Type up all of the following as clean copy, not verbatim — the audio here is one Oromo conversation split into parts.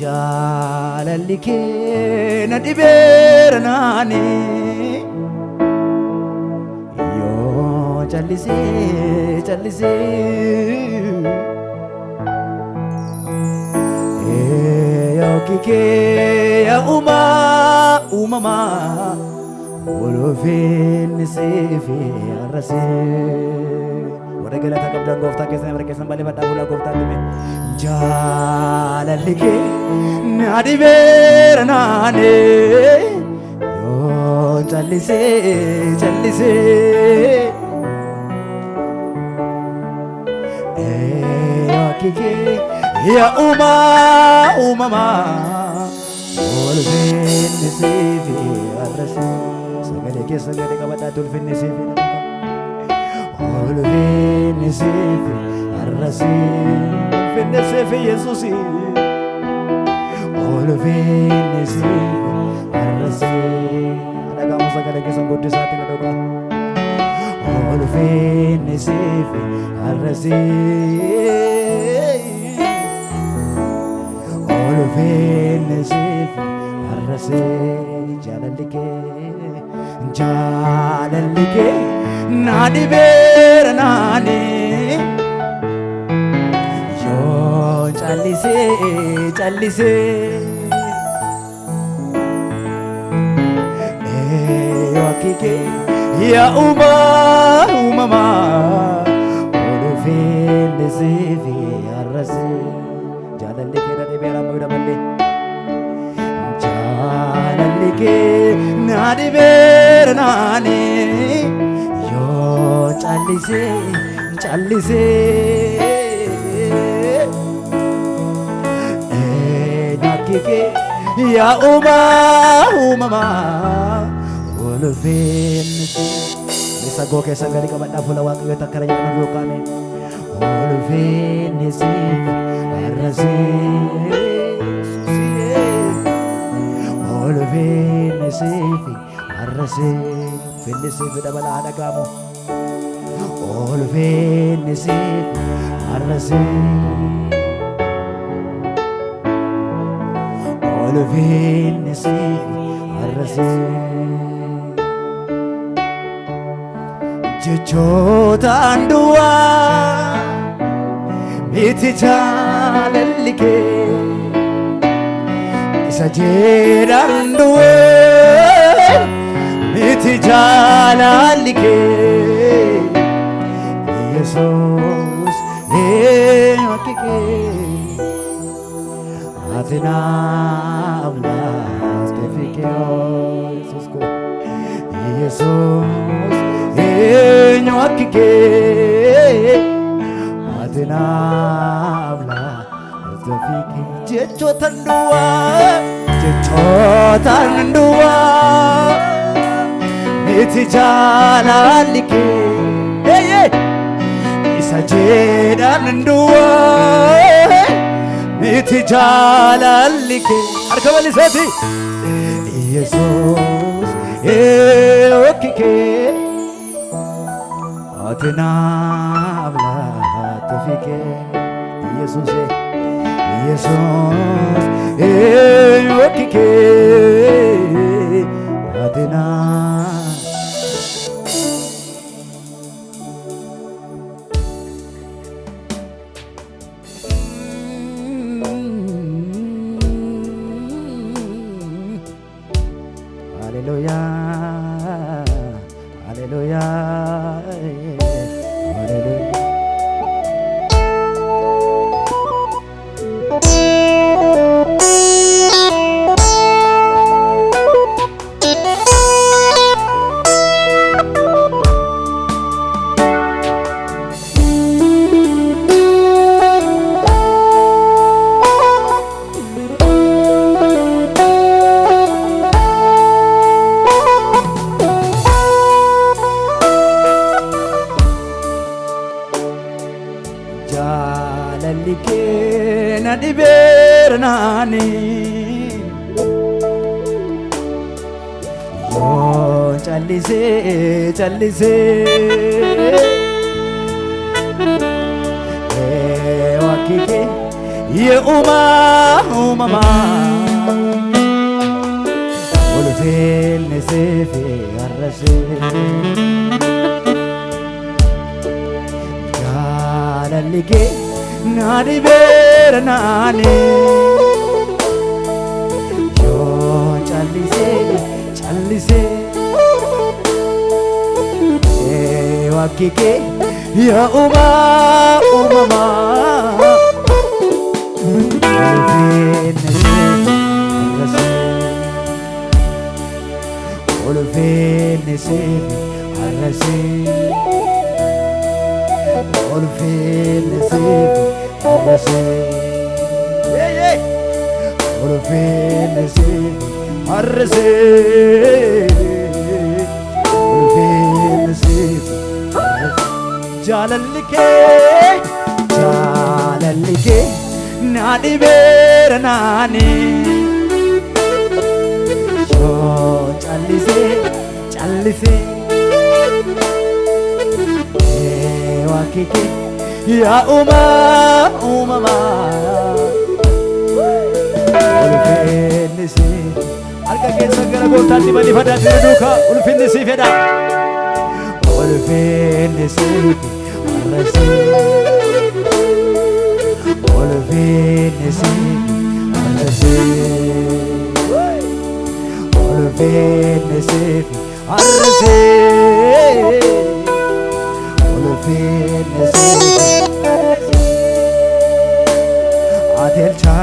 jaalalli kee na dhibeera naani yoo callisee yoo kikee yaa uumamaa wolofeen seefi arrasee Regala tak abdan gofta kesan mereka sembali pada bulan gofta demi jalan lagi nadi beranane yo chalise yo kiki ya umama olvin nisifi arrasi segala kabada dolphin nisifi Olvin nisifi arrasi Nisifi Yesusi Olvin nisifi arrasi Ada kamu segala kisah kudus hati nadoka Olvin nisifi arrasi Olvin nisifi arrasi Jalan like Nadi beranani yo chalise yo kike ya umama olufin nisifi arrasi jalan like nadi beramuda balle jalan like nadi beranani chalise nakike ya umama wolofin bisa go ke sangari ka banda pula waktu kita karanya nandukane wolofin nisi arrasi wolofin nisi arrasi finisi bidabala ada kamu Olvin nisif arrasi Olvin nisif arrasi jechotaan dua miti jaalalli kee isa jedhan dua miti jaalalli kee Jesus hakike atina ablas tefikeo Jesus ko Jesus hakike atina ablas tefike jechotan dua miti jaalalli kee sajedan dua miti jalalli ke arkabali sati Jesus okike atina abla tafike Jesus okike atina Nani yo chalise wakike uumama ulfinni siif arrase jaalalli kee na dhibeera naani yoo callisee wakki kee yaa uumama ulfinni siif arrase ulfinni siif arrase ulfinni siif arrase ulfinni siif arrase jaalalli kee na dhibeera naani yoo callisee wakki kee yaa uumama ulfinni siif harka keessa gara gooftaatti bal'ifadhaa duukaa ulfinni siif fedha ulfinni siif arrase ulfinni siif arrase ulfinni siif arrase ulfinni siif arrase adelcha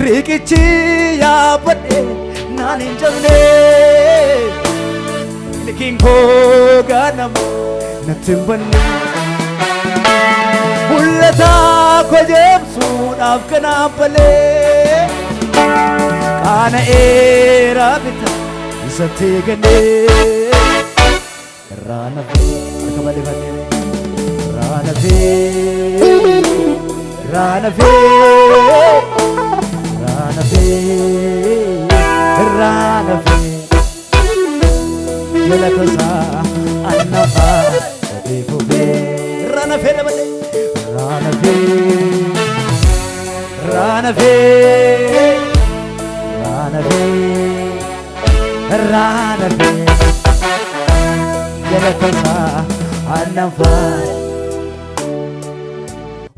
riqichi yaabadhe naan hin jabne ilkiin koo ganama natti hin banne mul'ataa koo jeebsuudhaaf kanaaf balee qaana'eera bita isatti gannee irraa nafee harka bal'ifannee irraa nafee Ranafe Yola cosa annafa Defufe Ranafe Yola cosa annafa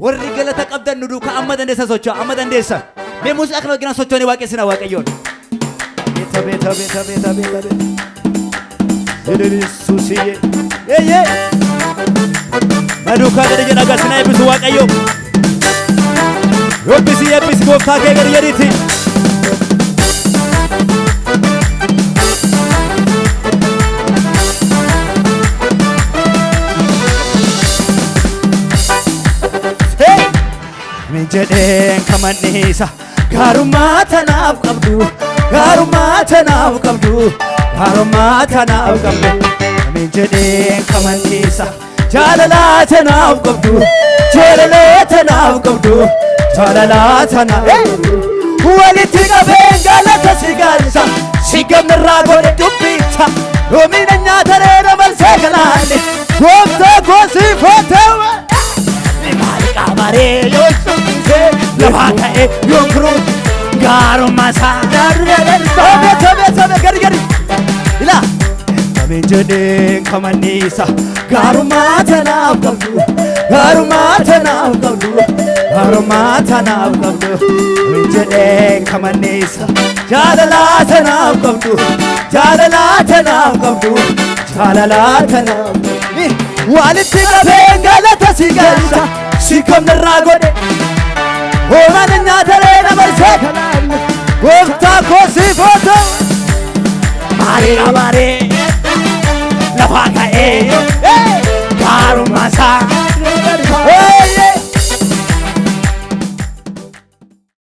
warri galata qabdan nu duuka amma dandeessa socho'a amma dandeessa mee muuziqaa kana wajjin socho'anii waaqessina waaqayyoon beeta Yesuusiye na duukaa gadi jedha agarsiina eebbisu waaqayyo eebbisi gooftaa kee gadi jedhiiti jedheen kamanniisa gaarummaa tanaaf qabdu gaarummaa tanaaf qabdu gaarummaa tanaaf qabdu amiin jedheen kamanniisa jaalalaa tanaaf qabdu jaalalaa tanaaf qabdu jaalalaa tanaaf qabdu walitti qabeen galata si galcha si gamnirraa godhe dubbisa yoomina nyaataree dabarsee kanaanne gooftaa goosii footeewa maali qabaree yoo subbisee lafaa ta'e yoo kuruun gaarummaa isaa sobe gari ilaa amiin jedheen kamanniisa gaarummaa tanaaf qabdu gaarummaa tanaaf qabdu gaarummaa tanaaf qabdu amiin jedheen kamanniisa jaalalaa tanaaf qabdu jaalalaa tanaaf qabdu jaalalaa tanaaf qabdu walitti qabeen galata si galcha si kamnirraa godhe hoomana nyaataree dabarsee kanaanne gooftaa koo si footeewa maali qabaree lafaa ka'ee